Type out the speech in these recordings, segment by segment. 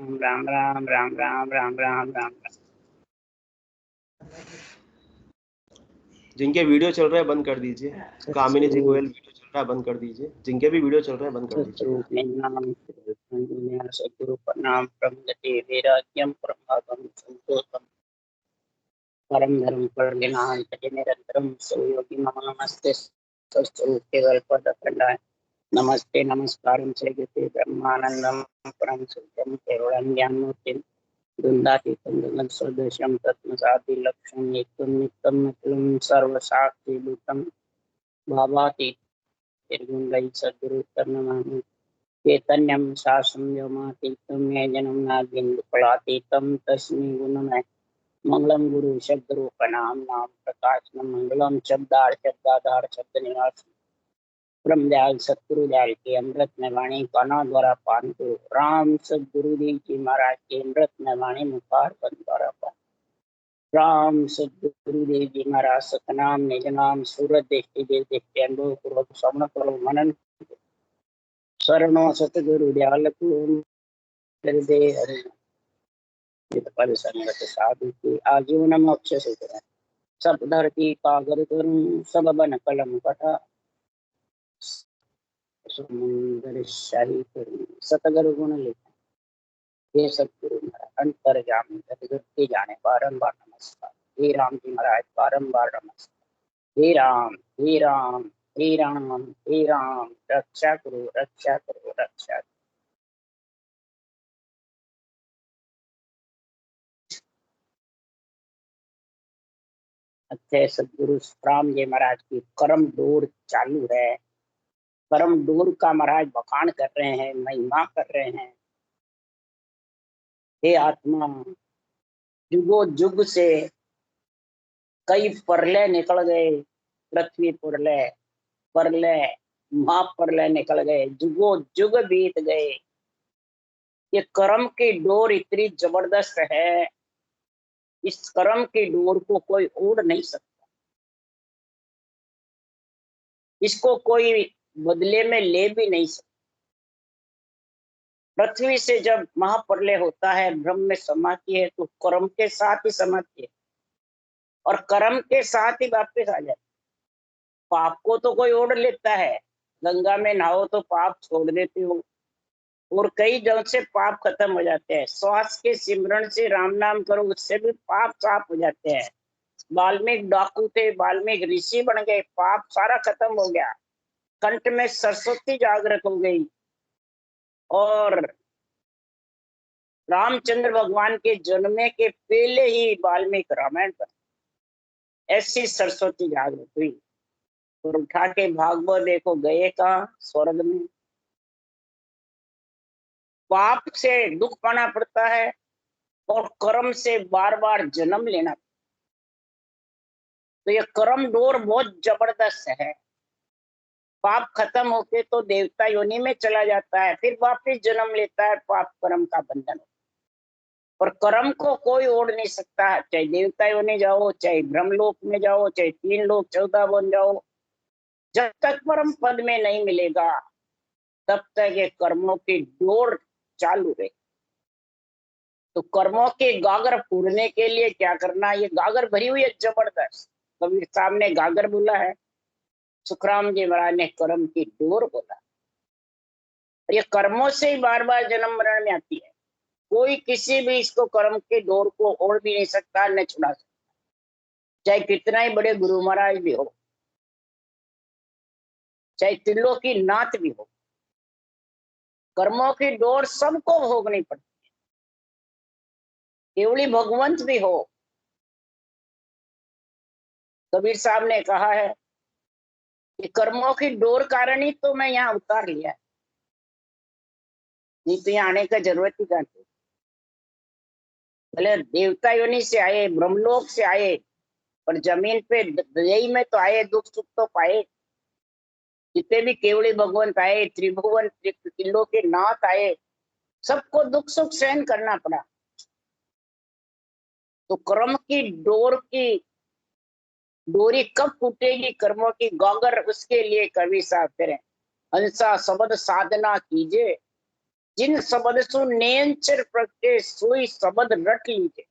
राम राम राम राम राम राम राम। जिनके वीडियो चल रहा है बंद कर दीजिए। कामिनी जी गोयल वीडियो चल रहा है बंद कर दीजिए। जिनके भी वीडियो चल रहे हैं बंद कर दीजिए। सद्गुरु प्रणाम प्रमदते वैराग्यम प्रमादम संतोषम परम धर्म पर निरंतरम सुयोगी मम नमस्ते स्वरूप पदखंडाय नमस्ते नमस्कारं श्रीगते ब्रह्मानंदम परम शुद्धम केवलम ज्ञानमूर्तिम वृंदातीतं गगन सदृशं तत्मसादि लक्ष्यं एकं नित्यं नित्यं सर्वशास्त्रीभूतं भावातीत निर्गुणरहित सद्गुरु नमामि। चैतन्यं शासनं व्योमातीतं ज्ञानं नागेन्द्रफलातीतं तस्मै गुणमय मंगलम गुरु शब्द रूपनाम नाम प्रकाशनम मंगलम शब्दाधार शब्द निवास ब्रह्मदयाल सतगुरुदयाल के अमृत में वाणी काना द्वारा पान करो। राम सदगुरुदेव जी महाराज के अमृत में वाणी मुखार बंद द्वारा पान। राम सदगुरुदेव जी महाराज सतनाम निज नाम सूरत देखते देव देखते अनुभव पूर्वक श्रवण करो मनन शरणो सतगुरु दयाल हृदय हरि पद संगत साधु के आजीवन मोक्ष सूत्र सब धरती कागर करूं सब बन कलम कटा सुंदर शाही करूं सतगुरु गुण लिखा ये सतगुरु महाराज अंतर जामी सतगुरु जाने बारंबार नमस्कार। हे राम जी महाराज बारंबार नमस्कार। हे राम हे राम हे राम हे राम रक्षा करो रक्षा करो रक्षा करो। अच्छे सदगुरु राम जी महाराज की कर्म डोर चालू है। कर्म डोर का महाराज बखान कर रहे हैं महिमा कर रहे हैं। हे आत्मा जुगो जुग से कई परले निकल गए पृथ्वी परले परले महाप्रलय निकल गए जुगो जुग बीत गए। ये कर्म की डोर इतनी जबरदस्त है इस कर्म की डोर को कोई ओढ़ नहीं सकता। इसको कोई बदले में ले भी नहीं सकता। पृथ्वी से जब महाप्रलय होता है ब्रह्म में समाती है तो कर्म के साथ ही समाती है और कर्म के साथ ही वापस आ जाती है। पाप को तो कोई ओढ़ लेता है। गंगा में नहाओ तो पाप छोड़ देते हो और कई जगह से पाप खत्म हो जाते हैं। श्वास के सिमरण से राम नाम करो उससे भी पाप साफ हो जाते हैं। वाल्मीकि डाकू थे वाल्मीकि ऋषि बन गए पाप सारा खत्म हो गया। कंठ में सरस्वती जागृत हो गई और रामचंद्र भगवान के जन्मे के पहले ही वाल्मीकि रामायण बना। ऐसी सरस्वती जागृत हुई और उठा के भागवत देखो गए कहाँ स्वर्ग में। पाप से दुख पाना पड़ता है और कर्म से बार बार जन्म लेना। तो ये कर्म डोर बहुत जबरदस्त है। पाप खत्म होके तो देवता योनि में चला जाता है फिर वापिस जन्म लेता है पाप कर्म का बंधन। और कर्म को कोई ओढ़ नहीं सकता। चाहे देवता योनि जाओ चाहे ब्रह्मलोक में जाओ चाहे 3 लोक 14 बन जाओ जब तक परम पद में नहीं मिलेगा तब तक ये कर्मों की डोर चालू रहे। तो कर्मों के गागर पूरने के लिए क्या करना। ये गागर भरी हुई है जबरदस्त। कबीर साहब ने गागर बोला है सुखराम जी महाराज ने कर्म की डोर बोला। ये कर्मों से ही बार बार जन्म मरण में आती है। कोई किसी भी इसको कर्म के डोर को ओढ़ भी नहीं सकता न छुड़ा सकता चाहे कितना ही बड़े गुरु महाराज भी हो चाहे तिल्लो की नाथ भी हो। कर्मों की डोर सबको भोगनी पड़ती है। केवली भगवंत भी हो। कबीर साहब ने कहा है कि कर्मों की डोर कारण ही तो मैं यहाँ उतार लिया है नहीं तो यहाँ आने का जरूरत ही नहीं। भले देवता योनि से आए ब्रह्मलोक से आए पर जमीन पे दयी में तो आए दुख सुख तो पाए। जितने भी केवली भगवंत आए त्रिभुवन त्रिलोक के नाथ आए सबको दुख सुख सहन करना पड़ा। तो कर्म की डोर की डोरी कब टूटेगी कर्मों की गागर उसके लिए कवि साहब करें हंसा शब्द साधना कीजिए जिन शब्द सु नेंचर प्रगटे सोई शब्द रट लीजे।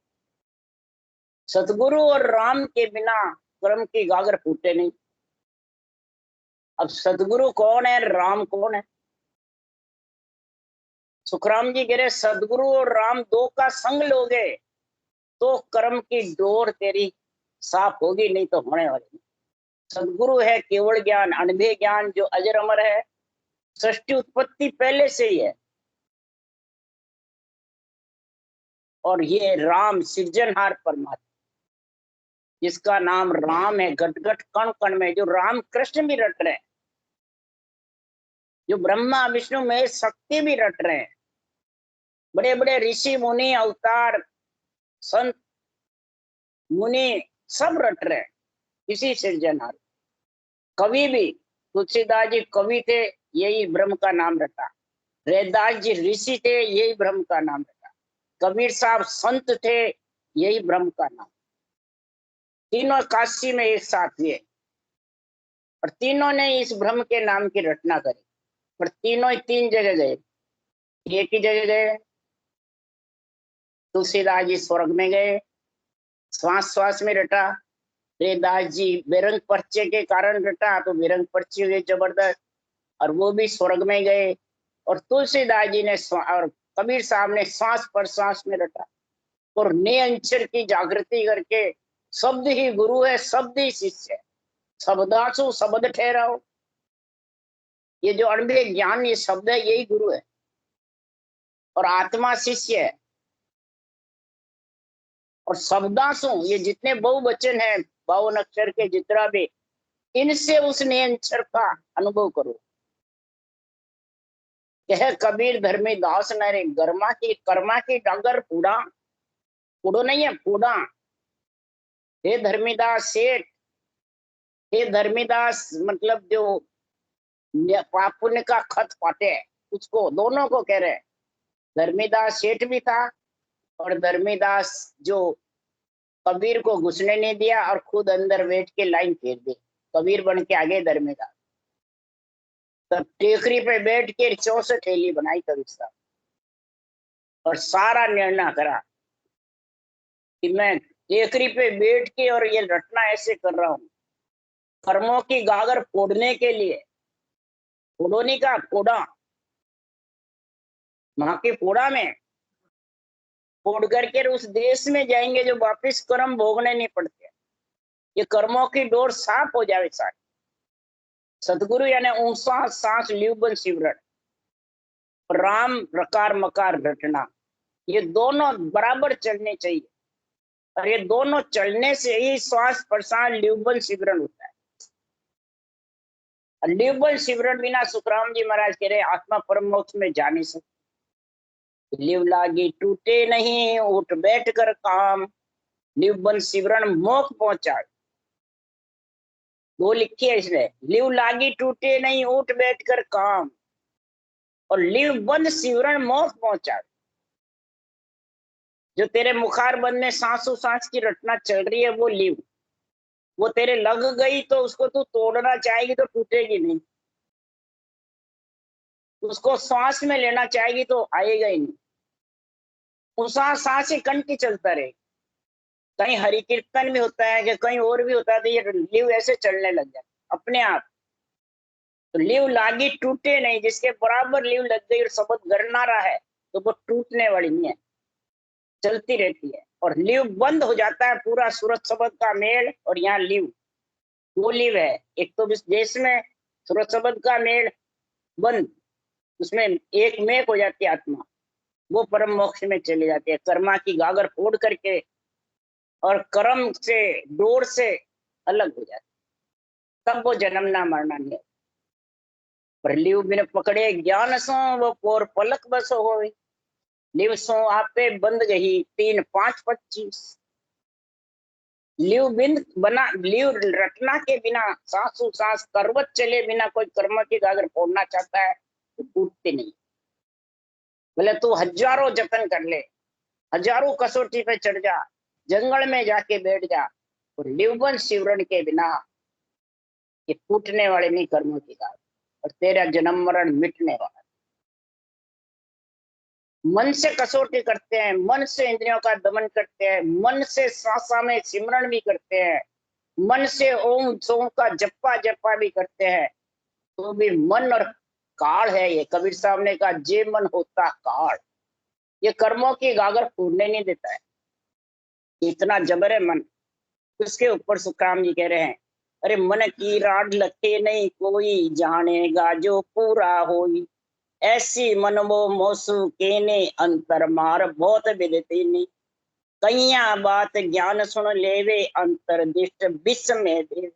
सतगुरु और राम के बिना कर्म की गागर फूटे नहीं। अब सतगुरु कौन है, राम कौन है? सुखराम जी कह रहे सदगुरु और राम दो का संग लोगे तो कर्म की डोर तेरी साफ होगी, नहीं तो होने वाली नहीं। सदगुरु है केवल ज्ञान, अनभे ज्ञान जो अजर अमर है, सृष्टि उत्पत्ति पहले से ही है। और ये राम सृजनहार परमात्मा जिसका नाम राम है, घट घट कण कण में जो राम कृष्ण भी रट रहे हैं, जो ब्रह्मा विष्णु में शक्ति भी रट रहे हैं, बड़े बड़े ऋषि मुनि अवतार संत मुनि सब रट रहे हैं इसी सृजनहार। कवि भी तुलसीदास जी कवि थे, यही ब्रह्म का नाम रटा। रैदास जी ऋषि थे, यही ब्रह्म का नाम रटा। कबीर साहब संत थे, यही ब्रह्म का नाम। तीनों काशी में एक साथ हुए और तीनों ने इस ब्रह्म के नाम की रचना करी, पर तीनों ही तीन जगह गए। एक ही जगह गए, तुलसीदास जी स्वर्ग में गए, श्वास श्वास में रटा। रैदास जी बेरंग पर्चे के कारण रटा, तो बेरंग पर्चे हुए जबरदस्त, और वो भी स्वर्ग में गए। और तुलसीदास जी ने और कबीर साहब ने श्वास पर श्वास में रटा, और ने अंचर की जागृति करके शब्द ही गुरु है, शब्द ही शिष्य है। शब्दासु शब्द ठहराओ, ये जो अनभे ज्ञान ये शब्द है, यही गुरु है, और आत्मा शिष्य है। और शब्दासु ये जितने बहुवचन है, 52 अक्षर के जितना भी, इनसे उस नियंचर का अनुभव करो। कह कबीर धर्मी दास नरे गर्मा की कर्मा की डगर पूड़ा, पूड़ो नहीं है पूड़ा। हे धर्मीदास सेठ, हे धर्मीदास मतलब जो पाप पुण्य का खत पाते है, उसको दोनों को कह रहे। धर्मीदास सेठ भी था, और धर्मीदास जो कबीर को घुसने नहीं दिया और खुद अंदर बैठ के लाइन फेर दी, कबीर बन के आगे धर्मीदास। तब टेकरी पे बैठ के 64 थैली बनाई कबीर साहब, और सारा निर्णय करा कि मैं टेकरी पे बैठ के और ये रटना ऐसे कर रहा हूँ, कर्मों की गागर फोड़ने के लिए। फोड़ोनी का फोड़ा, वहां के फोड़ा में फोड़ करके उस देश में जाएंगे जो वापिस कर्म भोगने नहीं पड़ते। ये कर्मों की डोर साफ हो जाए सारी। सतगुरु यानी ऊंसा सांस ल्यूबन सिवरण, राम रकार मकार रटना, ये दोनों बराबर चलने चाहिए, और ये दोनों चलने से ही श्वास प्रश्वास ल्यूबन सिवरण होता है। और ल्यूबन सिवरण बिना सुखराम जी महाराज कह रहे आत्मा परम मोक्ष में जा नहीं सकती। लिव लागी टूटे नहीं उठ बैठ कर काम, लिवबन सिवरण मोक्ष पहुंचा। वो लिखी है इसने, लिव लागी टूटे नहीं उठ बैठ कर काम, और लिव बंद सिवरण मोक्ष पहुंचा। जो तेरे मुखार बंद में सांसों सांस की रचना चल रही है वो लिव, वो तेरे लग गई तो उसको तू तोड़ना चाहेगी तो टूटेगी नहीं, उसको सांस में लेना चाहेगी तो आएगा ही नहीं। उसा सांस ही कंठ की चलता रहे। कहीं हरि कीर्तन में होता है कि कहीं और भी होता है, तो ये लिव ऐसे चलने लग जाता अपने आप। तो लिव लागी टूटे नहीं, जिसके बराबर लिव लग गई और शब्द गड़ना रहा है तो वो टूटने वाली नहीं है, चलती रहती है। और लिव बंद हो जाता है पूरा सूरत शब्द का मेल, और यहाँ लिव वो लिव है। एक तो इस देश में सूरत शब्द का मेल बंद, उसमें एक मेक हो जाती है आत्मा, वो परम मोक्ष में चली जाती है, कर्मा की गागर फोड़ करके और कर्म से डोर से अलग हो जाती, तब वो जन्मना मरना नहीं। पर लिव बिन पकड़े ज्ञान सो वो पोर पलक बस हो, लिव सो आपे बंद गही 3 5 25। लिव बिन बना, लिव रटना के बिना सांसों सांस करवत चले बिना कोई कर्म की गागर फोड़ना चाहता है तो टूटते नहीं। बोले तू हजारों जतन कर ले, हजारों कसौटी पे चढ़ जा, जंगल में जाके बैठ जा, और लिवबन सिवरण के बिना ये टूटने वाले नहीं कर्मों की गागर, और तेरा जन्म मरण मिटने वाला। मन से कसौटी करते हैं, मन से इंद्रियों का दमन करते हैं, मन से श्वासा में सिमरण भी करते हैं, मन से ओम सोम का जप्पा जप्पा भी करते हैं, तो भी मन और काल है। ये कबीर साहब ने कहा, जे मन होता काल, ये कर्मों की गागर फूटने नहीं देता है। इतना जबर है मन। उसके ऊपर सुखराम जी कह रहे हैं, अरे मन की राड लखे नहीं कोई, जानेगा जो पूरा होई, ऐसी मन वो मोसु केने, अंतर मार बहुत विदती, कैया बात ज्ञान सुन लेवे, अंतर दिष्ट विष में दे।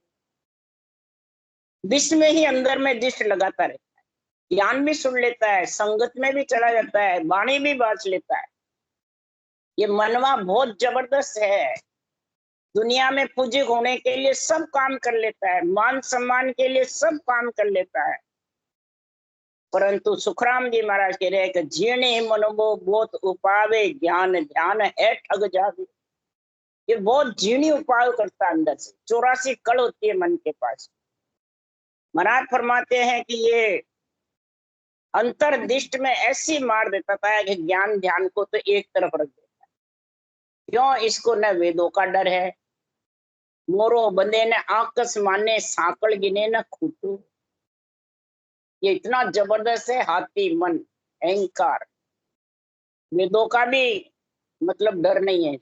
विष में ही अंदर में दिष्ट लगाता रहता है, ज्ञान भी सुन लेता है, संगत में भी चला जाता है, वाणी भी बांच लेता है। ये मनवा बहुत जबरदस्त है। दुनिया में पूज्य होने के लिए सब काम कर लेता है, मान सम्मान के लिए सब काम कर लेता है, परंतु सुखराम जी महाराज कह रहे हैं कि जीने मनोबो बहुत उपावे, ज्ञान ध्यान है ठग जावे। ये बहुत जीणी उपाय करता है अंदर से। 84 कड़ होती है मन के पास। महाराज फरमाते हैं कि ये अंतर्दिष्ट में ऐसी मार देता था कि ज्ञान ध्यान को तो एक तरफ रख देता है। क्यों? इसको न वेदों का डर है, मोरो बंदे ने आकस माने, सांकड़ गिने न खूटू। ये इतना जबरदस्त है हाथी मन, अहंकार। वेदों का भी मतलब डर नहीं है,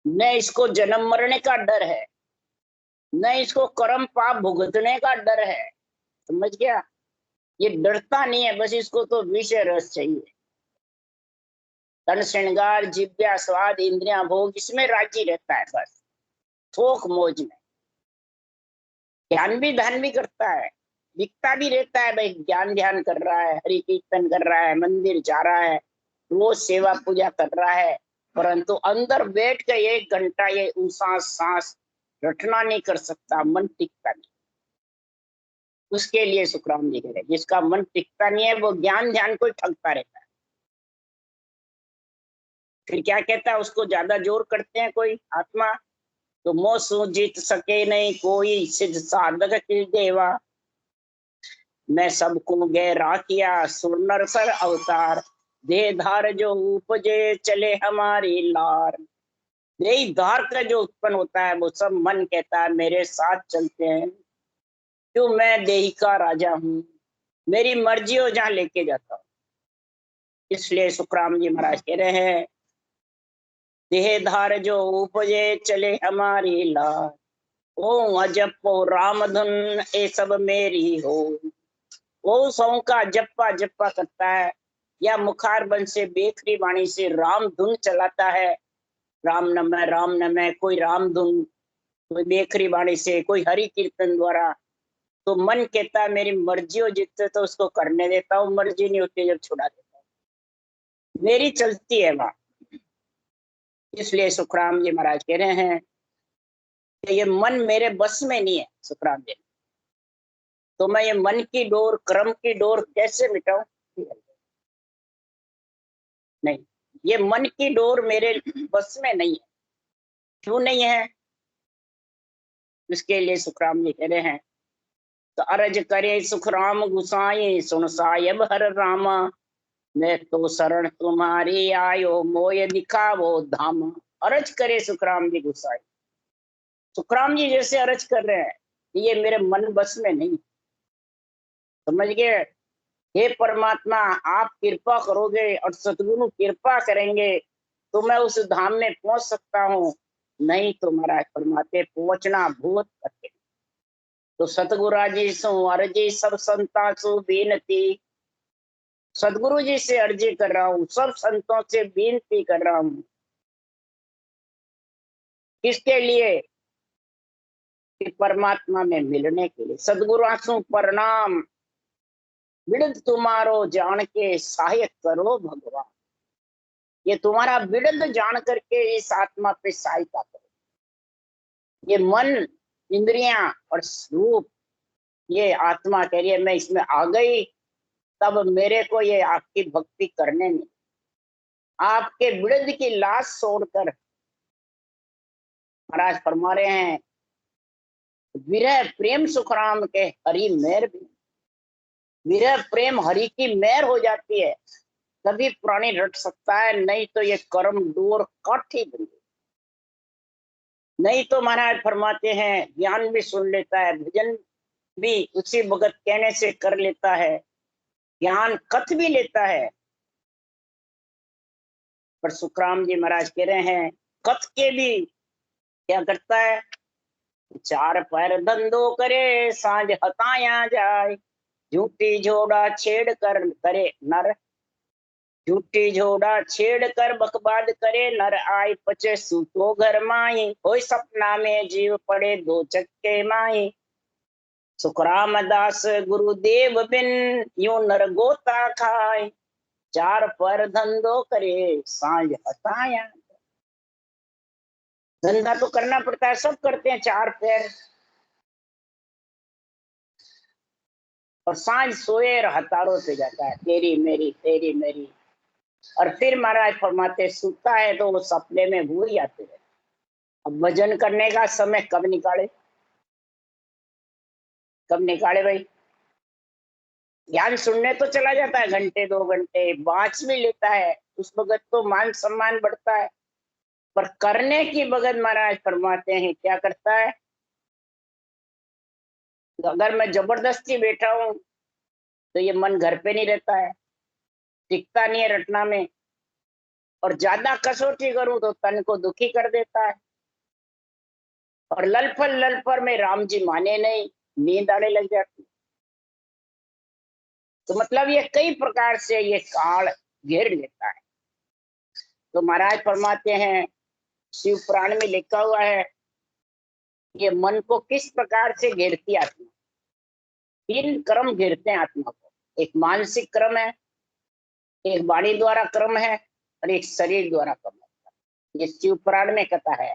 न इसको जन्म मरने का डर है, न इसको कर्म पाप भुगतने का डर है। समझ गया? ये डरता नहीं है, बस इसको तो विषय रस चाहिए। तन श्रृंगार जिव्या स्वाद इंद्रिया भोग, इसमें राजी रहता है बस, थोक मौज में। ज्ञान भी ध्यान भी करता है, दिखता भी रहता है भाई ज्ञान ध्यान कर रहा है, हरि कीर्तन कर रहा है, मंदिर जा रहा है, रोज सेवा पूजा कर रहा है, परंतु अंदर बैठ के 1 घंटा ये सांस सांस रटना नहीं कर सकता, मन टिकता नहीं। उसके लिए सुखराम जी कह रहे, जिसका मन टिकता नहीं है वो ज्ञान ध्यान को ठगता रहता है। फिर क्या कहता है, उसको ज्यादा जोर करते हैं कोई आत्मा, तो मोह सु जीत सके नहीं कोई, सिद्ध साधक की देवा, मैं सबको गैरा किया सुर नर सर अवतार, देह धार जो उपजे चले हमारी लार। देह धार का जो उत्पन्न होता है वो सब मन कहता है मेरे साथ चलते हैं, क्यों मैं देही का राजा हूँ, मेरी मर्जी हो जहाँ लेके जाता हूँ। इसलिए सुखराम जी महाराज कह रहे हैं, देह धार जो उपजे चले हमारी लार, ओ अजपो राम धुन ए सब मेरी हो। वो सौ का जप्पा जप्पा करता है, या मुखार बन से बेखरी वाणी से राम धुन चलाता है, राम नमः, कोई राम धुन, कोई बेखरी वाणी से, कोई हरि कीर्तन द्वारा। तो मन कहता है मेरी मर्जी हो जितने तो उसको करने देता हूँ, मर्जी नहीं होती जब छुड़ा देता हूँ, मेरी चलती है वहां। इसलिए सुखराम जी महाराज कह रहे हैं कि ये मन मेरे बस में नहीं है। सुखराम जी, तो मैं ये मन की डोर, कर्म की डोर कैसे मिटाऊं? नहीं, ये मन की डोर मेरे बस में नहीं है। क्यों नहीं है? इसके लिए सुखराम जी कह रहे हैं, तो अरज करे सुखराम गुसाई, सुन सायब हर रामा, मैं तो शरण तुम्हारी आयो, मोय दिखावो धाम। अरज करे सुखराम जी गुसाई। सुखराम जी जैसे अरज कर रहे हैं, ये मेरे मन बस में नहीं। समझ गए? हे परमात्मा, आप कृपा करोगे और सतगुरु कृपा करेंगे तो मैं उस धाम में पहुंच सकता हूँ, नहीं तो महाराज फरमाते पहुंचना भूत करके। तो सतगुरु जी सु अर्जी सब संता सु बेनती, सदगुरु जी से अर्जी कर रहा हूँ, सब संतों से बेनती कर रहा हूँ। किसके लिए? कि परमात्मा में मिलने के लिए। सदगुरु आंसू प्रणाम, विड़द तुम्हारो जान के सहायक करो भगवान। ये तुम्हारा विड़द जान करके इस आत्मा पे सहायता करो। ये मन, इंद्रियां और रूप, ये आत्मा कह रही है मैं इसमें आ गई, तब मेरे को ये आपकी भक्ति करने में, आपके विड़द की लाश छोड़कर महाराज फरमा रहे हैं, विरह प्रेम सुखराम के हरि मेहर भी। विरह प्रेम हरि की मेहर हो जाती है, तभी प्राणी रट सकता है, नहीं तो ये कर्म डोर काट ही देंगे। नहीं तो महाराज फरमाते हैं ज्ञान भी सुन लेता है, भजन भी उसी भगत कहने से कर लेता है, ज्ञान कथ भी लेता है, पर सुखराम जी महाराज कह रहे हैं कथ के भी क्या करता है, चार पैर धंधो करे सांझ हताया जाए, झूठी झोड़ा छेड़ कर करे नर, झूठी झोड़ा छेड़ कर बकवाद करे नर, आय पचे सूतो घर माई, होय सपना में जीव पड़े दो चक्के माई, सुखराम दास गुरुदेव बिन यूं नर गोता खाए, चार पर धंधो करे सांझ हताया। धंधा तो करना पड़ता है, सब करते हैं चार पैर, और सांझ सोए और हतारों पे जाता है तेरी मेरी तेरी मेरी, और फिर महाराज फरमाते सूता है तो वो सपने में भूल जाते हैं। अब भजन करने का समय कब निकाले, कब निकाले भाई? ज्ञान सुनने तो चला जाता है घंटे 2 घंटे, बाँच भी लेता है, उस वक्त तो मान सम्मान बढ़ता है, पर करने की बगत महाराज फरमाते हैं क्या करता है, तो अगर मैं जबरदस्ती बैठा हूं तो ये मन घर पे नहीं रहता है, टिकता नहीं है रटना में, और ज्यादा कसौटी करूं तो तन को दुखी कर देता है, और ललफर में राम जी माने नहीं, नींद आने लग जाती। तो मतलब ये कई प्रकार से ये काल घेर लेता है। तो महाराज फरमाते हैं शिव पुराण में लिखा हुआ है ये मन को किस प्रकार से घेरती आत्मा। 3 क्रम घेरते हैं आत्मा को, एक मानसिक क्रम है, एक वाणी द्वारा क्रम है, और एक शरीर द्वारा क्रम है। ये शिव पुराण में कथा है,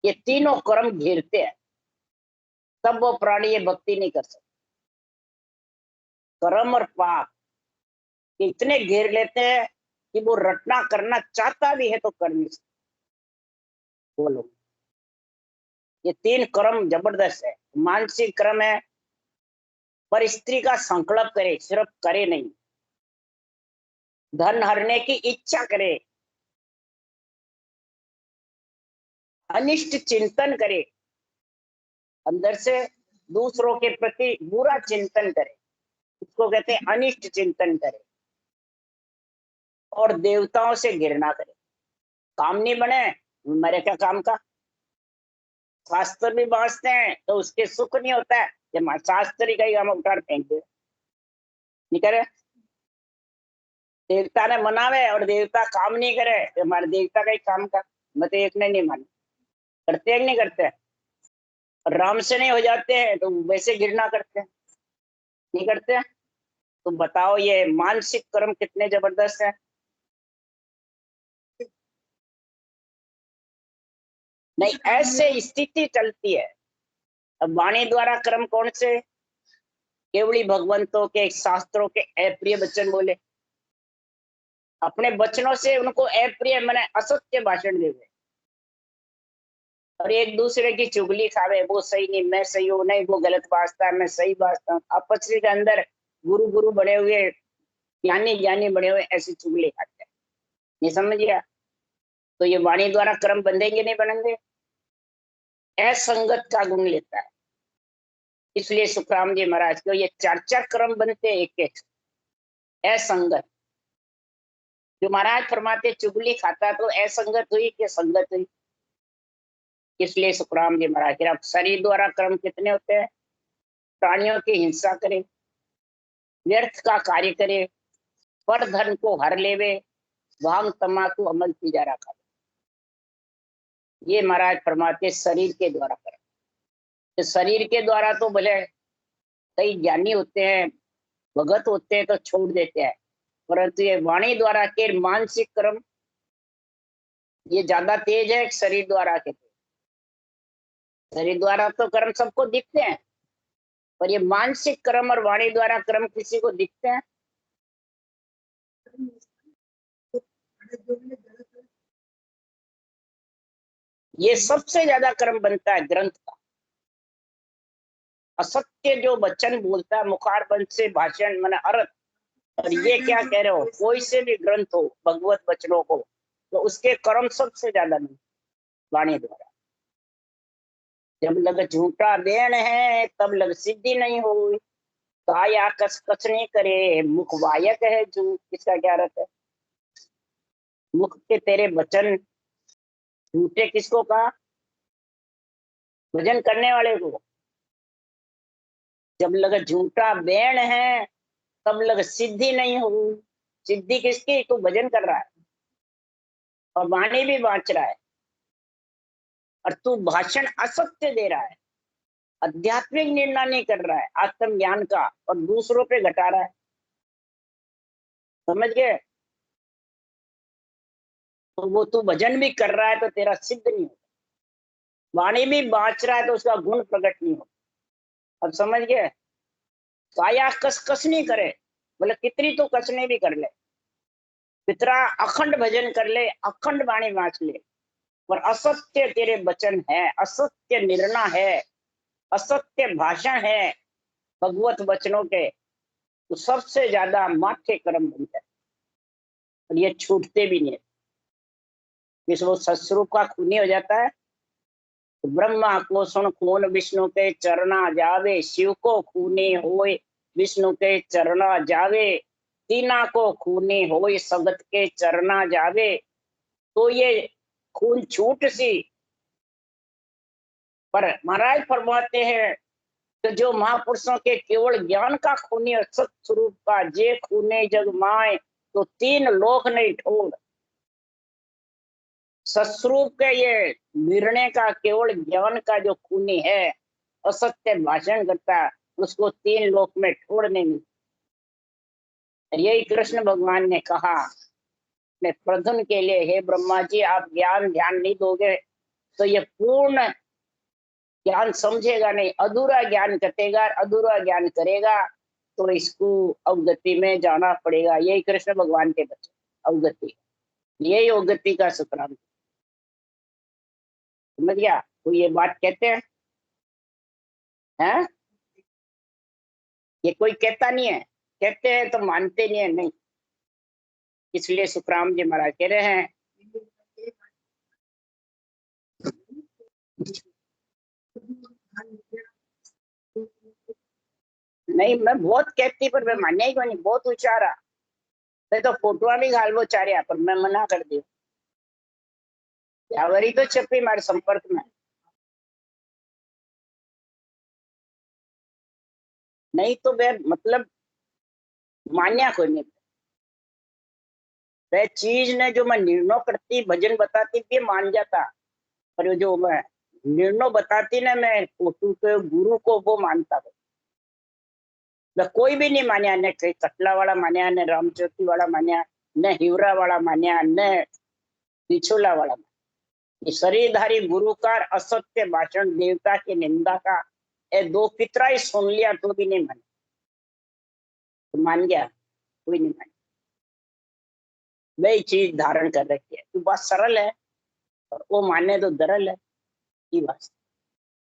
ये तीनों क्रम घेरते हैं, तब वो प्राणी ये भक्ति नहीं कर सकते। कर्म और पाप इतने घेर लेते हैं कि वो रटना करना चाहता भी है तो कर नहीं सकता। बोलो, ये 3 क्रम जबरदस्त है। मानसिक क्रम है, पर स्त्री का संकल्प करे, सिर्फ करे नहीं, धन हरने की इच्छा करे, अनिष्ट चिंतन करे, अंदर से दूसरों के प्रति बुरा चिंतन करे, इसको कहते हैं अनिष्ट चिंतन करे, और देवताओं से घृणा करे। काम नहीं बने मेरे क्या काम का, शास्त्र भी बांचते हैं तो उसके सुख नहीं होता है, जब शास्त्र ही कहीं हम उठार फेंक दे, नहीं करे, देवता ने मनावे और देवता काम नहीं करे तो हमारे देवता का ही काम का, मैं तो एक ने नहीं माने, करते हैं नहीं करते हैं? राम से नहीं हो जाते हैं तो वैसे घृणा करते हैं, नहीं करते हैं? तो बताओ ये मानसिक कर्म कितने जबरदस्त है। नहीं, ऐसे स्थिति चलती है। अब वाणी द्वारा कर्म कौन से, केवली भगवंतों के शास्त्रों के अप्रिय वचन बोले, अपने वचनों से उनको अप्रिय माने असत्य भाषण देवे, और एक दूसरे की चुगली खावे, वो सही नहीं मैं सही हूँ, नहीं वो गलत बाजता है मैं सही बाजता हूँ, आपस के अंदर गुरु गुरु बने हुए, ज्ञानी ज्ञानी बने हुए, ऐसी चुगली खाते हैं। नहीं समझिए? तो ये वाणी द्वारा कर्म बंधेंगे नहीं बनेंगे, असंगत का गुण लेता है। इसलिए सुखराम जी महाराज को ये 4 क्रम बनते एक एक असंगत। जो महाराज फरमाते चुगली खाता तो असंगत हुई कि संगत हुई। इसलिए सुखराम जी महाराज के शरीर द्वारा कर्म कितने होते हैं, प्राणियों की हिंसा करे, व्यर्थ का कार्य करे, पर धन को हर लेवे, भांग तमाकू अमल की जा रखा, ये महाराज फरमाते शरीर के द्वारा करे। तो शरीर के द्वारा तो भले कई ज्ञानी होते हैं, भगत होते हैं तो छोड़ देते हैं, परंतु ये वाणी द्वारा के मानसिक कर्म ये ज्यादा तेज है शरीर द्वारा के। शरीर द्वारा तो कर्म सबको दिखते हैं, पर ये मानसिक कर्म और वाणी द्वारा कर्म किसी को दिखते हैं। ये सबसे ज्यादा कर्म बनता है ग्रंथ का। असत्य जो वचन बोलता है, मुखारबंद से भाषण माने अर्थ, और ये क्या कह रहे हो, कोई से भी ग्रंथ हो भगवत वचनों को, तो उसके कर्म सबसे ज्यादा नहीं वाणी द्वारा। जब लग झूठा देन है तब लग सिद्धि नहीं हुई, काया कस कस नहीं करे मुख वायक है झूठ। इसका क्या अर्थ है? मुख के तेरे वचन झूठे किसको कहा? भजन करने वाले को। जब लग झूठा बेण है तब लग सिद्धि नहीं हुई। सिद्धि किसकी? तू भजन कर रहा है और वाणी भी बांच रहा है, और तू भाषण असत्य दे रहा है, आध्यात्मिक निर्णय नहीं कर रहा है आत्म ज्ञान का, और दूसरों पे घटा रहा है। समझ गए? तो वो तू भजन भी कर रहा है तो तेरा सिद्ध नहीं होगा, वाणी भी बांच रहा है तो उसका गुण प्रकट नहीं होगा। अब समझ गए? काया कस कस नहीं करे, बोले कितनी तो कसने भी कर ले, कितना अखंड भजन कर ले, अखंड वाणी बांच ले, पर असत्य तेरे वचन है, असत्य निर्णय है, असत्य भाषण है भगवत वचनों के, तो सबसे ज्यादा माथे कर्म बनता है, और ये छूटते भी नहीं। जिस वो सस्वरूप का खूनी हो जाता है, तो ब्रह्मा को सुन खून विष्णु के चरना जावे, शिव को खूनी होए विष्णु के चरना जावे, तीना को खूनी होए सगत के चरना जावे। तो ये खून छूट सी, पर महाराज फरमाते हैं तो जो महापुरुषों के केवल ज्ञान का खूनी और सत स्वरूप का जे खूने जग माए, तो तीन लोक नहीं ठोर। सस्वरूप के ये निर्णय का केवल ज्ञान का जो खूनी है, असत्य भाषण करता है, उसको तीन लोक में छोड़ने में। यही कृष्ण भगवान ने कहा अपने प्रधुन के लिए, हे ब्रह्मा जी आप ज्ञान ध्यान नहीं दोगे तो ये पूर्ण ज्ञान समझेगा नहीं, अधूरा ज्ञान कटेगा, अधूरा ज्ञान करेगा तो इसको अवगति में जाना पड़ेगा। यही कृष्ण भगवान के बच्चे अवगति, यही अवगति का सूत्रांत। समझ गया? तो ये बात कहते हैं, ये कोई कहता नहीं है, कहते हैं तो मानते नहीं है, नहीं। इसलिए सुखराम जी महाराज कह रहे हैं, नहीं मैं बहुत कहती पर मैं मान्या ही कोई नहीं, बहुत उचारा मैं तो फोटो भी घाल वो चारिया, पर मैं मना कर दी। यावरी तो छपी मारे संपर्क में, नहीं तो वे मतलब मान्या कोई नहीं। वह चीज ने जो मैं निर्णय करती भजन बताती थी मान जाता, पर जो मैं निर्णय बताती ना मैं फोटो के गुरु को, वो मानता था। मैं कोई भी नहीं मान्या, ने कहीं कटला वाला मान्या, ने रामचौथी वाला मान्या, न हिवरा वाला मान्या, न पिछोला वाला। ये शरीरधारी गुरुकार असत्य भाषण देवता की निंदा का, ये दो कितना ही सुन लिया तो भी नहीं माने। तो मान गया? कोई नहीं माने। वही चीज धारण कर रखी है, तो बात सरल है, और वो माने तो दरल है। ये बात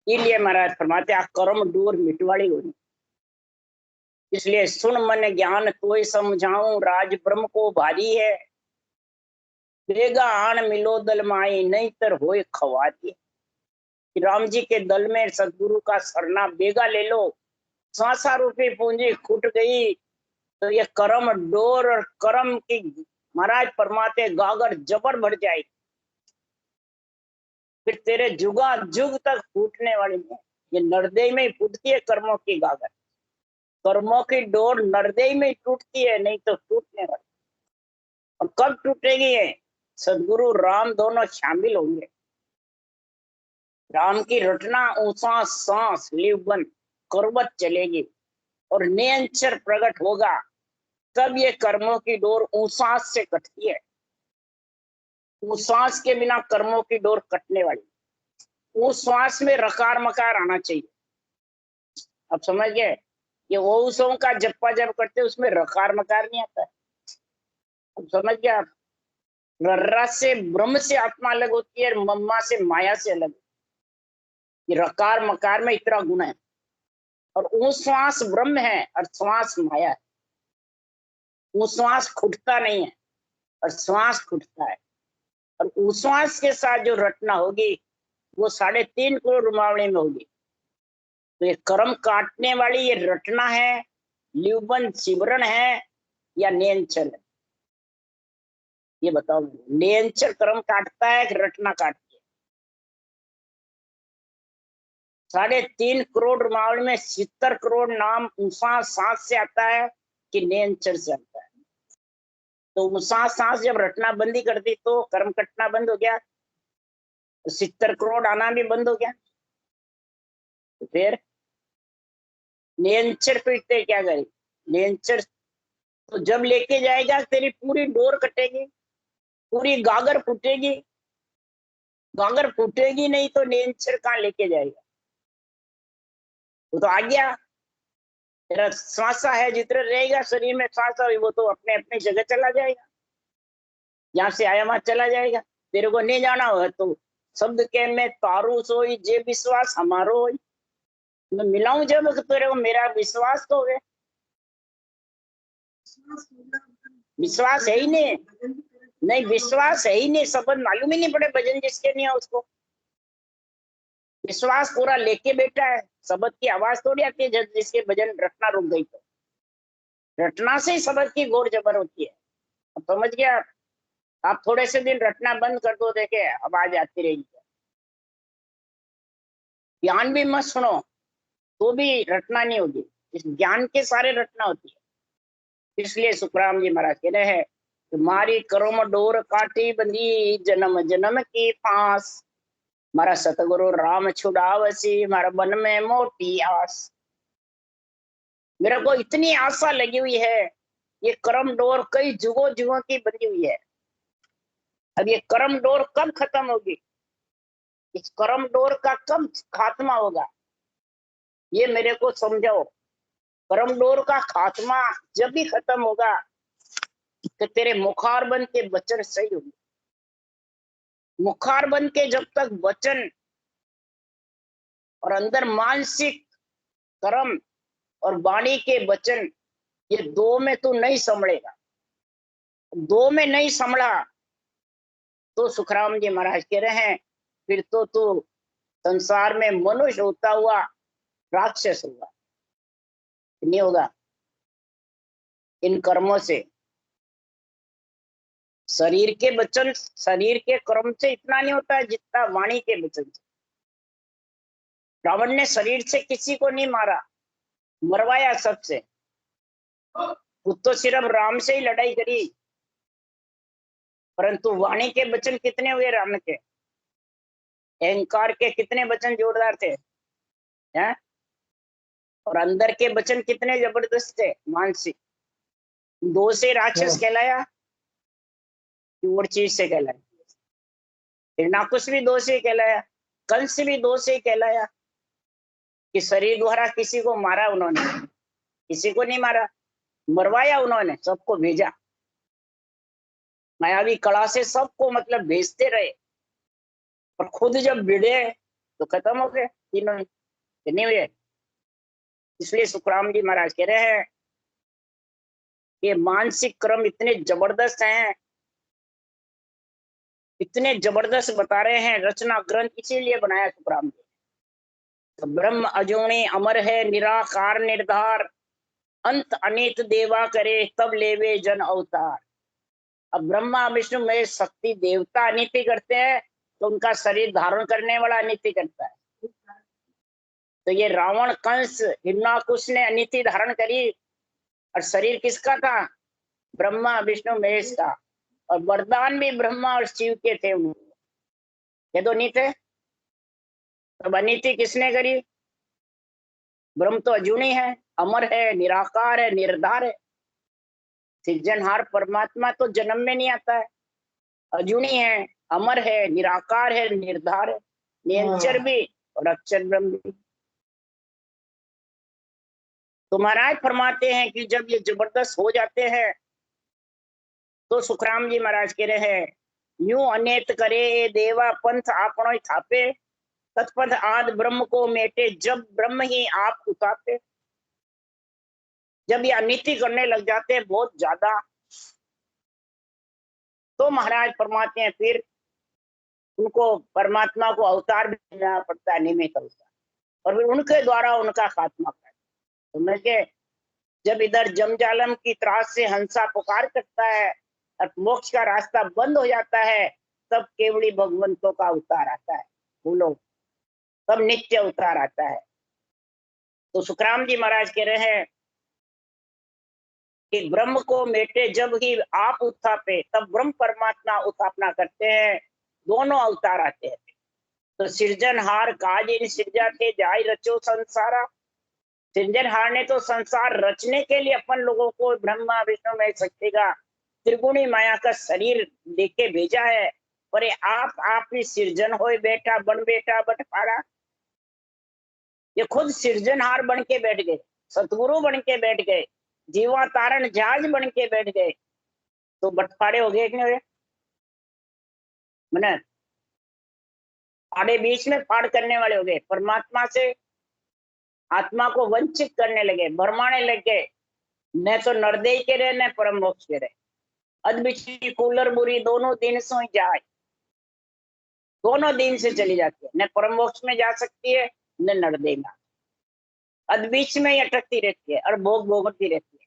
इसलिए महाराज फरमाते आ कर्म डोर मिटवाड़ी होनी। इसलिए सुन मन ज्ञान कोई समझाऊं, राज ब्रह्म को भारी है, बेगा आन मिलो दल माई नहीं तर होए खवाती। राम जी के दल में सदगुरु का सरना बेगा ले लो, सांसा रूपी पूंजी खुट गई तो ये कर्म डोर और कर्म की महाराज परमाते गागर जबर बढ़ जाएगी, फिर तेरे जुगा जुग तक फूटने वाली है। ये नरदेह में ही फूटती है कर्मों की गागर, कर्मों की डोर नरदेह में ही टूटती है, नहीं तो टूटने वाली। और कब टूटेगी ये? सदगुरु राम दोनों शामिल होंगे, राम की रटना ऊंचा सांस लिवबन करवत चलेगी और नियंचर प्रकट होगा, तब ये कर्मों की डोर ऊंसास से कटती है। ऊंसास के बिना कर्मों की डोर कटने वाली। उस श्वास में रकार मकार आना चाहिए। अब समझ गए? ये ओसों का जप्पा जब करते उसमें रकार मकार नहीं आता है। अब समझ गया? रर्रा से ब्रह्म से आत्मा अलग होती है, मम्मा से माया से अलग। ये रकार मकार में इतना गुण है, और वो श्वास ब्रह्म है और श्वास माया है। वो श्वास खुटता नहीं है और श्वास खुटता है, और उस श्वास के साथ जो रटना होगी वो 3.5 करोड़ रुमावली में होगी। तो ये कर्म काटने वाली ये रटना है, लिवबंद सिमरन है या नियंचल है? ये बताओ। नियंचल कर्म काटता है कि रटना काटती है? 3.5 करोड़ रुमावली में 70 करोड़ नाम सांस से आता है कि नियंचल से आता है? तो सांस जब रटना बंदी कर दी तो कर्म कटना बंद हो गया, 70 करोड़ आना भी बंद हो गया। तो फिर नियंचर पे क्या करेगी? नियंचर तो जब लेके जाएगा तेरी पूरी डोर कटेगी, पूरी गागर फूटेगी। गागर फूटेगी नहीं तो नियंचर कहाँ लेके जाएगा? वो तो आ गया, तेरा श्वासा है जितना रहेगा शरीर में श्वासा, वो तो अपने अपने जगह चला जाएगा, यहाँ से आया वहां चला जाएगा। तेरे को नहीं जाना होगा तो शब्द के में तारू सोई जे विश्वास हमारो होई, मैं मिलाऊं जब तेरे को मेरा विश्वास तो है। विश्वास है ही नहीं, नहीं विश्वास है ही नहीं, शब्द मालूम ही नहीं पड़े भजन जिसके नहीं है उसको। विश्वास पूरा लेके बैठा है, शब्द की आवाज थोड़ी आती है जिसके भजन रटना रुक गई तो। रटना से ही शब्द की गौर जबर होती है। अब समझ गया? आप थोड़े से दिन रटना बंद कर दो, देखे आवाज आती रहेगी। ज्ञान भी मत सुनो तो भी रटना नहीं होगी, इस ज्ञान के सारे रटना होती है। इसलिए सुखराम जी महाराज कह रहे हैं, तुम्हारी कर्म डोर काटी बंदी जन्म जन्म की फांस, मारा सतगुरु राम छुड़ावसी मारा मन में मोटी आस। मेरे को इतनी आशा लगी हुई है, ये कर्म डोर कई जुगों जुगों की बंधी हुई है। अब ये कर्म डोर कब खत्म होगी? इस कर्म डोर का कब खात्मा होगा? ये मेरे को समझाओ। कर्म डोर का खात्मा जब भी खत्म होगा कि तेरे मुखार बन के वचन सही होंगे। मुखार बन के जब तक वचन और अंदर मानसिक कर्म और वाणी के वचन, ये दो में तू नहीं संभलेगा। दो में नहीं संभला तो सुखराम जी महाराज कह रहे हैं फिर तो तू संसार में मनुष्य होता हुआ राक्षस होगा। नहीं होगा इन कर्मों से। शरीर के वचन, शरीर के कर्म से इतना नहीं होता है जितना वाणी के वचन से। रावण ने शरीर से किसी को नहीं मारा, मरवाया सबसे। खुद तो सिर्फ राम से ही लड़ाई करी, परंतु वाणी के वचन कितने हुए राम के? अहंकार के कितने वचन जोरदार थे हैं? और अंदर के वचन कितने जबरदस्त थे मानसिक। दो से राक्षस कहलाया कि और चीज से कहलाया? हिरणाकुश भी दो से कहलाया, कंस भी दो से कहलाया कि शरीर द्वारा किसी को मारा उन्होंने? किसी को नहीं मारा, मरवाया उन्होंने, सबको भेजा। मायावी कला से सबको मतलब भेजते रहे, और खुद जब भिड़े तो खत्म हो गए तीनों नहीं हुए। इसलिए सुखराम जी महाराज कह रहे हैं कि मानसिक क्रम इतने जबरदस्त हैं, इतने जबरदस्त बता रहे हैं। रचना ग्रंथ इसीलिए बनाया सुखराम जी। तो ब्रह्म अजूणी अमर है निराकार निर्धार, अंत अनित देवा करे तब लेवे जन अवतार। अब ब्रह्मा विष्णु में शक्ति देवता अनिति करते हैं तो उनका शरीर धारण करने वाला अनिति करता है। तो ये रावण कंस हिरणाकुश ने अनिति धारण करी, और शरीर किसका था? ब्रह्मा विष्णु महेश का। और वरदान भी ब्रह्मा और शिव के थे उनको, ये तो नहीं थे। तब अनिति किसने करी? ब्रह्म तो अजूनी है, अमर है, निराकार है, निर्धार है। सृजनहार परमात्मा तो जन्म में नहीं आता है, अजूनी है, अमर है, निराकार है, निर्धार है, निरंतर भी और अक्षर ब्रह्म भी। तो महाराज फरमाते हैं कि जब ये जबरदस्त हो जाते हैं तो सुखराम जी महाराज कह रहे हैं, यूं अनेत करे देवा पंथ आपनो थापे, तत्पथ आद ब्रह्म को मेटे जब ब्रह्म ही आप उतापे। जब ये अनिति करने लग जाते हैं बहुत ज्यादा, तो महाराज परमात्मा फिर उनको, परमात्मा को अवतार भी देना पड़ता है, निमित्त अवतार, और फिर उनके द्वारा उनका खात्मा करता है। तो मैं के जब इधर जमजालम की त्रास से हंसा पुकार करता है और मोक्ष का रास्ता बंद हो जाता है, तब केवड़ी भगवंतों का अवतार आता है, बोलो, तब नित्य अवतार आता है। तो सुखराम जी महाराज कह रहे हैं कि ब्रह्म को मेटे जब ही आप उत्थापे, तब ब्रह्म परमात्मा उत्थापना करते हैं, दोनों अवतार आते हैं। तो सृजनहार काज इन सृजा थे जाय रचो संसारा, सृजनहार ने तो संसार रचने के लिए अपन लोगों को ब्रह्मा विष्णु में शक्ति का त्रिगुणी माया का शरीर देके भेजा है, पर आप ही सृजन होए बेटा बन बेटा बटफाड़ा। ये खुद सृजनहार बन के बैठ गए, सतगुरु बन के बैठ गए, जीवा तारण जहाज बन के बैठ गए, तो बटफाड़े हो गए कि नहीं हुए? मैंने फाड़े बीच में फाड़ करने वाले हो गए, परमात्मा से आत्मा को वंचित करने लगे, भरमाने लगे, न तो नरदेय के रहे न परम मोक्ष के रहे। अदबिची कूलर बुरी दोनों दिन सो जाए, दोनों दिन से चली जाती है, न परम मोक्ष में जा सकती है न नरदेय में, अदबीच में ही अटकती रहती है और भोग भोगती रहती है।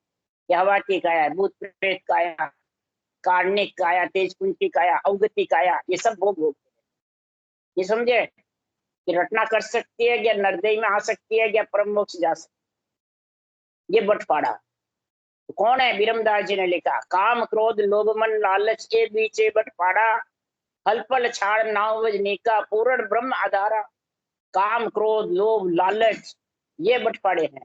ये हवा की काया, भूत प्रेत काया, कार्णिक काया, तेज कुंठी काया, अवगति काया, ये सब भोग भोगते हैं। ये समझे कि रटना कर सकती है, या नरदेय में आ सकती है, या परम मोक्ष जा सकती है। ये बटफाड़ा तो कौन है? बिरमदास जी ने लिखा, काम क्रोध लोभ मन लालच के बीचे बटफाड़ा, फल फल छाड़ नाव वजनी का पूर्ण ब्रह्म आधारा। काम क्रोध लोभ लालच ये बटफाड़े हैं,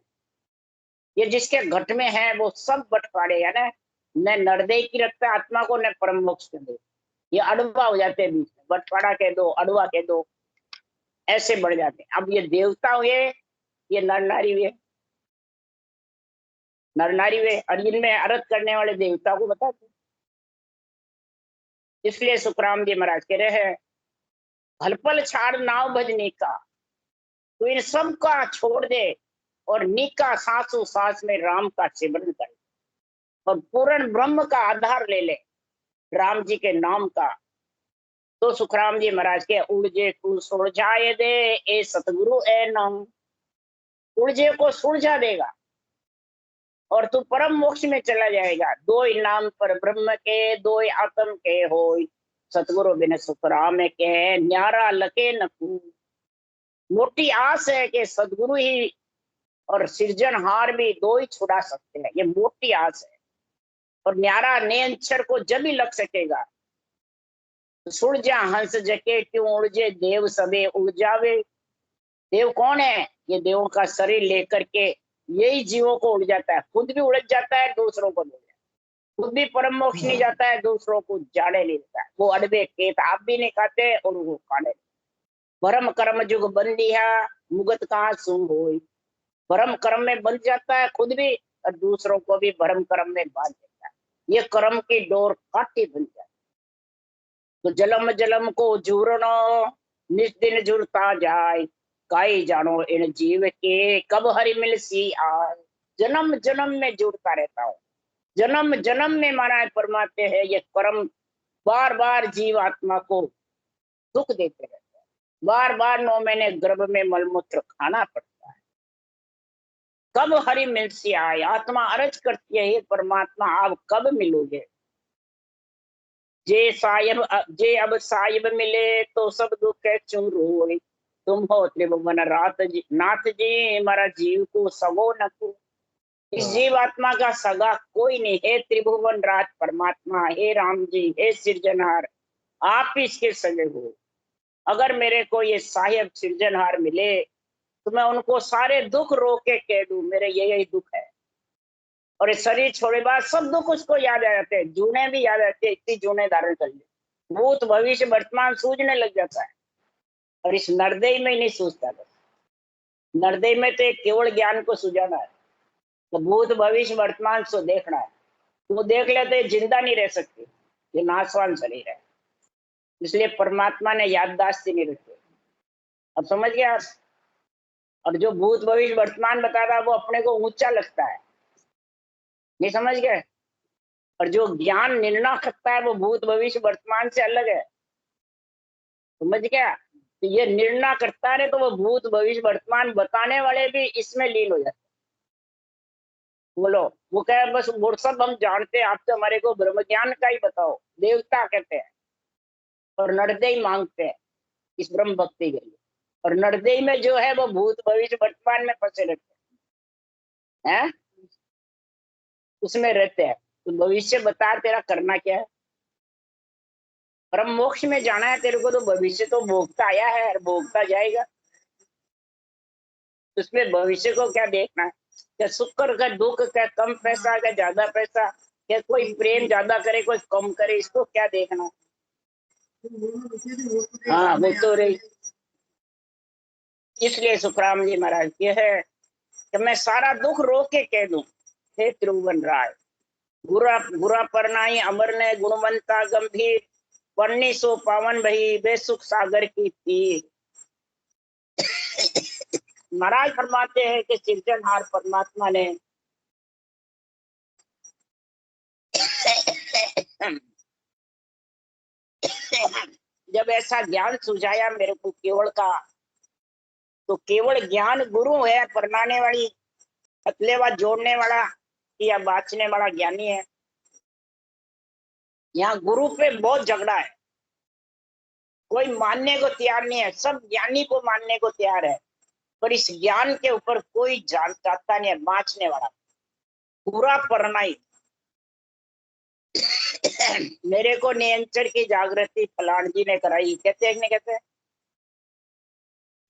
ये जिसके घट में है वो सब बटफाड़े है ना, न नरदेय की रखता है आत्मा को, न परम मोक्ष के दो, ये अड़वा हो जाते हैं बीच में, बटफाड़ा कह दो, अड़वा कह दो, ऐसे बढ़ जाते हैं। अब ये देवता हुए, ये नर नारी हुए, नर नारी हुए, और इनमें अर्थ करने वाले देवता को बताते। इसलिए सुखराम जी महाराज कह रहे हैं, हलपल छाड़ नाव भजने का, तो इन सब का छोड़ दे और निका सांसों सांस में राम का सिमरन कर, और पूर्ण ब्रह्म का आधार ले ले, राम जी के नाम का। तो सुखराम जी महाराज के उड़जे तू सुलझाए दे ए सतगुरु ए नाम, उड़जे को सुलझा देगा और तू परम मोक्ष में चला जाएगा। दो ही नाम पर ब्रह्म के, दो ही आत्म के होय, सतगुरु बिन सुखराम के न्यारा लके न तू। मोटी आस है कि सदगुरु ही और सृजनहार भी दो ही छुड़ा सकते हैं, ये मोटी आस है। और न्यारा नेंचर को जब ही लग सकेगा, सुड़ जा हंस जके क्यों उड़जे देव सबे उड़ जावे। देव कौन है? ये देवों का शरीर लेकर के यही जीवों को उड़ जाता है, खुद भी उड़ जाता है, दूसरों को ले जाता है, खुद भी परम मोक्ष नहीं जाता है, दूसरों को जाड़े ले लेता है। वो अड़बे खेत आप भी नहीं खाते और वो खाने। भरम कर्म जुग बंदिया मुगत कहाँ सुन होई, भरम कर्म में बंध जाता है खुद भी और दूसरों को भी भरम कर्म में बांध देता है, ये कर्म की डोर काटी बन जाती। तो जलम जलम को जुड़नो निज दिन जुड़ता जाए, काई जानो इन जीव के कब हरि मिल सी आए। जन्म जन्म में जुड़ता रहता हूँ, जन्म जन्म में माना परमात्मा है, ये कर्म बार बार जीव आत्मा को दुख देते रहते हैं, बार बार 9 महीने गर्भ में मलमूत्र खाना पड़ता है। कब हरि मिल सी आए, आत्मा अर्ज करती है, हे परमात्मा आप कब मिलोगे। जे अब साहिब मिले तो सब दुख चूर होए, तुम हो त्रिभुवन नाथ जी मारा जीव को सगो न को। इस जीव आत्मा का सगा कोई नहीं है, त्रिभुवन राज परमात्मा, हे राम जी, हे सृजनहार, आप ही इसके सगे हो। अगर मेरे को ये साहिब सृजनहार मिले तो मैं उनको सारे दुख रो के कह दूं मेरे यही दुख है, और इस शरीर छोड़े बाद सब दुख उसको याद आ जाते हैं, जूने भी याद आते हैं, इतनी जूने धारण कर ले, भूत भविष्य वर्तमान सूझने लग जाता है, और इस नरदेय में ही नहीं सूझता। नरदेय में तो केवल ज्ञान को सुझाना है, तो भूत भविष्य वर्तमान सो देखना है, वो देख लेते जिंदा नहीं रह सकती, ये नाशवान शरीर है। इसलिए परमात्मा ने याददाश्त नहीं रखी। अब समझ गया? और जो भूत भविष्य वर्तमान बताता है वो अपने को ऊंचा लगता है, नहीं समझ गए? और जो ज्ञान निर्णय करता है वो भूत भविष्य वर्तमान से अलग है, समझ गया? तो ये निर्णय करता है तो वो भूत भविष्य वर्तमान बताने वाले भी इसमें लीन हो जाते। बोलो, वो कहे बस वो सब हम जानते हैं, आप तो हमारे को ब्रह्म ज्ञान का ही बताओ, देवता कहते हैं और नरदेई मांगते हैं इस ब्रह्म भक्ति के लिए। और नरदेई में जो है वो भूत भविष्य वर्तमान में फंसे रहते हैं, उसमें रहते हैं। तो भविष्य बता तेरा करना क्या है? परम मोक्ष में जाना है तेरे को, तो भविष्य तो भोगता आया है और भोगता जाएगा। उसमें भविष्य को क्या देखना है? क्या सुख का दुख, क्या कम पैसा क्या ज्यादा पैसा, क्या कोई प्रेम ज्यादा करे कोई कम करे, इसको क्या देखना? हाँ वो तो रही। इसलिए सुखराम जी महाराज ये है कि मैं सारा दुख रो के कह दूं, हे त्रिभुवन राय, गुरा गुरा परनाई अमर ने गुणवंता गंभीर, पन्नी सो पावन भई बेसुख सागर की थी। महाराज फरमाते हैं कि सिरजनहार परमात्मा ने जब ऐसा ज्ञान सुझाया मेरे को केवल का, तो केवल ज्ञान गुरु है, परनाने वाली अतलेवा जोड़ने वाला या बाँचने वाला ज्ञानी है। यहाँ गुरु पे बहुत झगड़ा है, कोई मानने को तैयार नहीं है, सब ज्ञानी को मानने को तैयार है, पर इस ज्ञान के ऊपर कोई जान चाहता नहीं है, बाँचने वाला पूरा परनाई। मेरे को नियंत्रण की जागृति फलान जी ने कराई, कहते हैं नहीं कहते?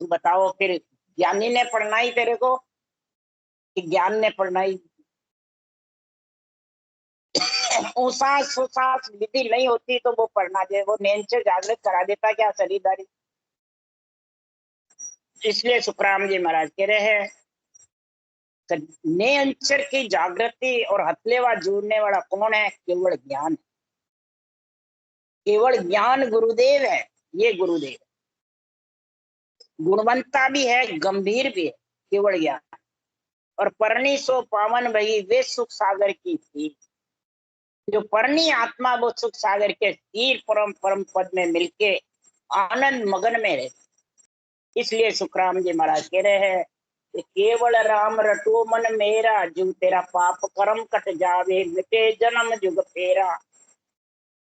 तू बताओ फिर ज्ञानी ने पढ़नाई तेरे को कि ज्ञान ने पढ़नाई? उसास सुसास विधि नहीं होती तो वो पढ़ना दे, वो नियंत्रण जागृत करा देता क्या शरीरदारी? इसलिए सुखराम जी महाराज कह रहे हैं नियंत्रण की जागृति और हथलेवा जोड़ने वाला कौन है? केवल ज्ञान। केवल ज्ञान गुरुदेव है, ये गुरुदेव गुणवंता भी है, गंभीर भी है, केवल ज्ञान। और परनी सो पावन भई वे सुख सागर की थी, जो परनी आत्मा वो सुख सागर के तीर परम परम पद में मिलके आनंद मगन में रहे। इसलिए सुखराम जी महाराज कह रहे हैं कि केवल राम रटो मन मेरा, जो तेरा पाप कर्म कट जावे मिटे जन्म जुग फेरा।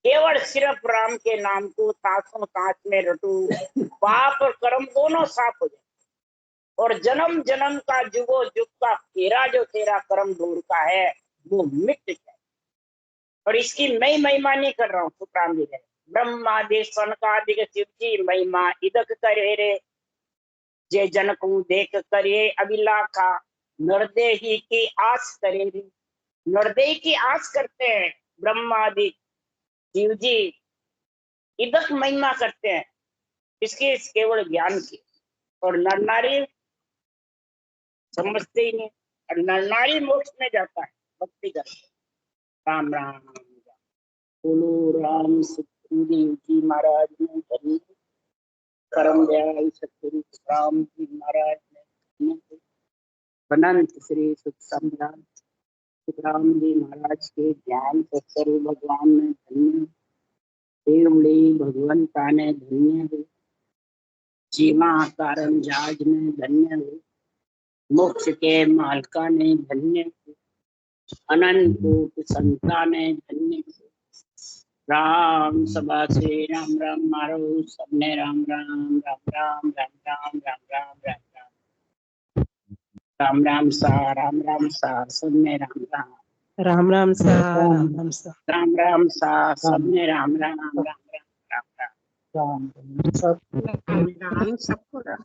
केवल सिर्फ राम के नाम को सांसों सांस में रटू, पाप और कर्म दोनों साफ हो जाए और जन्म जन्म का जुगो जुग का फेरा जो तेरा कर्म दूर का है वो मिट जाए। और इसकी मैं महिमा नहीं कर रहा हूँ, सुखराम जी ने ब्रह्मादि सनकादिक शिव जी महिमा इदक करे रे, जे जन को देख करे अभिलाखा, नरदेही की आस करे रे। नरदेही की आस करते हैं ब्रह्मादि शिव जी, इदक महिमा करते हैं इसके इस केवल ज्ञान की। और नर नारी समझते ही नहीं, और नर नारी मोक्ष में जाता है भक्ति करते। राम राम बोलो राम सुखदेव जी महाराज ने धन्य, परम दयाल सतगुरु राम जी महाराज ने अनंत श्री सुख सम्राट सुखराम जी महाराज के ज्ञान से सर्व भगवान ने धन्य, देवड़ी भगवंता ने धन्य हो, जीवा कारण जाज ने धन्य हो, मोक्ष के मालका ने धन्य हो, अनंत कोटि संता ने धन्य हो। राम सभा से राम राम मारो, सबने राम राम राम राम राम राम राम राम राम राम राम राम सा राम राम सा, सबने राम राम राम राम सा राम राम सा राम राम सा, सबने राम राम राम राम राम राम राम सबको राम।